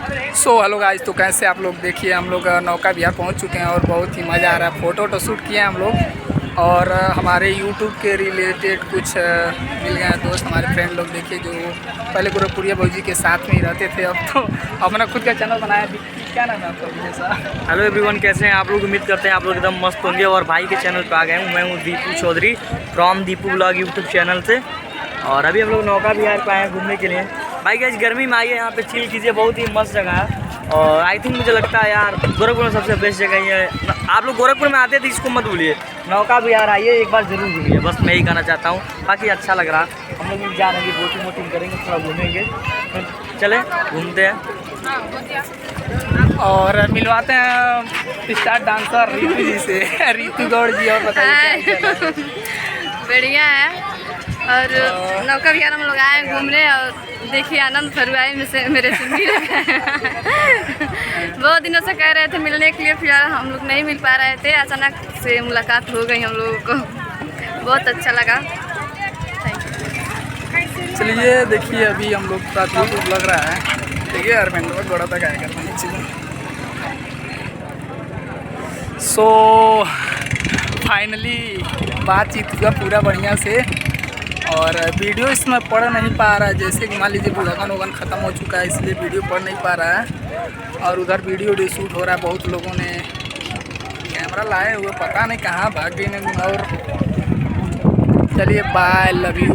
Hello guys, तो कैसे आप लोग। देखिए हम लोग नौका विहार पहुंच चुके हैं और बहुत ही मज़ा आ रहा है। फ़ोटो शूट किए हैं हम लोग और हमारे यूट्यूब के रिलेटेड कुछ मिल गए हैं दोस्त, हमारे फ्रेंड लोग। देखिए जो पहले गोरखपुरिया भाजी के साथ में ही रहते थे, अब तो अपना खुद का चैनल बनाया। क्या नाम है आपका जैसा? हेलो एवरीवन, कैसे हैं आप लोग। उम्मीद करते हैं आप लोग एकदम मस्त होंगे। और भाई के चैनल पे आ गए हूँ। मैं हूँ Deepu Chaudhary from Deepu blog YouTube channel से। और अभी हम लोग नौका विहार पे आए हैं घूमने के लिए। भाई कैसे गर्मी में आइए, यहाँ पे चिल कीजिए, बहुत ही मस्त जगह है। और आई थिंक मुझे लगता है यार गोरखपुर में सबसे बेस्ट जगह ही है। आप लोग गोरखपुर में आते थे, इसको मत भूलिए, नौका विहार आइए, एक बार ज़रूर घूमिए। बस मैं ही कहना चाहता हूँ, बाकी अच्छा लग रहा। हम लोग भी जा रहे हैं, बोटिंग वोटिंग करेंगे, थोड़ा घूमेंगे। चले घूमते हैं और मिलवाते हैं स्टार डांसर रितु जी से। रितु गौड़ जी, और बताइए क्या चल रहा है? बढ़िया है। और नौका विहार हम लोग आए घूमने और देखिए आनंद फरुआई में से मेरे से मिल गए। बहुत दिनों से कह रहे थे मिलने के लिए, फिर हम लोग नहीं मिल पा रहे थे। अचानक से मुलाकात हो गई हम लोगों को, बहुत अच्छा लगा। चलिए देखिए, अभी हम लोग का यूट्यूब लग रहा है। देखिए अरविंद बड़ा तक आएगा सो फाइनली बातचीत हुआ पूरा बढ़िया से। और वीडियो इसमें पढ़ नहीं पा रहा है, जैसे कि मान लीजिए लगन वगन ख़त्म हो चुका है, इसलिए वीडियो पढ़ नहीं पा रहा है। और उधर वीडियो शूट हो रहा है, बहुत लोगों ने कैमरा लाए हुए, पता नहीं कहाँ भाग गए। और चलिए बाय, लव यू।